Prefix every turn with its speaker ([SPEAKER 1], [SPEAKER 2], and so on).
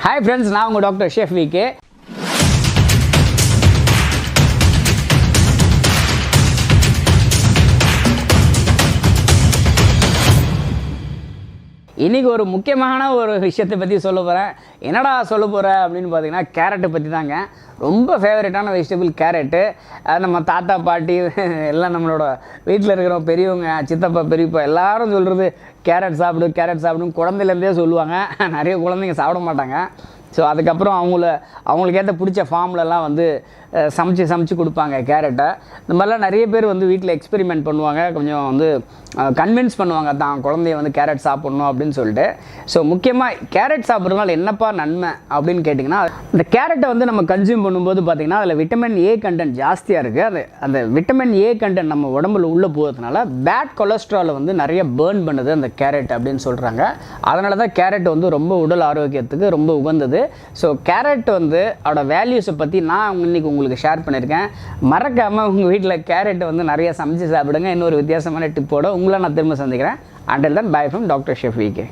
[SPEAKER 1] Hi friends, நான் உங்கள் doctor ஷெஃப்விக்கு. இன்றைக்கி ஒரு முக்கியமான ஒரு விஷயத்தை பற்றி சொல்ல போகிறேன். என்னடா சொல்ல போகிறேன் அப்படின்னு பார்த்தீங்கன்னா, கேரட்டை பற்றி தாங்க. ரொம்ப ஃபேவரட்டான வெஜிடபிள் கேரட்டு. நம்ம தாத்தா பாட்டி எல்லாம் நம்மளோட வீட்டில் இருக்கிற பெரியவங்க, சித்தப்பா பெரியப்பா எல்லாரும் சொல்கிறது கேரட் சாப்பிடு கேரட் சாப்பிடுன்னு குழந்தையிலேருந்தே சொல்லுவாங்க. நிறைய குழந்தைங்க சாப்பிட மாட்டாங்க. ஸோ அதுக்கப்புறம் அவங்களுக்கு ஏற்ற பிடிச்ச ஃபார்ம்லலாம் வந்து சமைச்சு கொடுப்பாங்க கேரட்டை. இந்த மாதிரிலாம் நிறைய பேர் வந்து வீட்டில் எக்ஸ்பெரிமெண்ட் பண்ணுவாங்க. கொஞ்சம் வந்து கன்வின்ஸ் பண்ணுவாங்க தான் குழந்தைய வந்து கேரட் சாப்பிட்ணும் அப்படின்னு சொல்லிட்டு. ஸோ முக்கியமாக கேரட் சாப்பிட்றதுனால என்னப்பா நன்மை அப்படின்னு கேட்டிங்கன்னா, இந்த கேரட்டை வந்து நம்ம கன்சியூம் பண்ணும்போது பார்த்திங்கன்னா அதில் விட்டமின் ஏ கண்டென்ட் ஜாஸ்தியாக இருக்குது. அந்த விட்டமின் ஏ கண்டென்ட் நம்ம உடம்புல உள்ளே போகிறதுனால பேட் கொலஸ்ட்ராலை வந்து நிறைய பேர்ன் பண்ணுது அந்த கேரட் அப்படின்னு சொல்கிறாங்க. அதனால தான் கேரட் வந்து ரொம்ப உடல் ஆரோக்கியத்துக்கு ரொம்ப உகந்தது. ஸோ கேரட் வந்து அதோட வேல்யூஸை பற்றி நான் இன்றைக்கி உங்களுக்கு ஷேர் பண்ணியிருக்கேன். மறக்காமல் உங்கள் வீட்டில் கேரட் வந்து நிறைய சமைச்சு சாப்பிடுங்க. இன்னொரு வித்தியாசமான டிப்போட உங்களை நான் திரும்ப சந்திக்கிறேன். Until then, bye from Dr. Chef VK.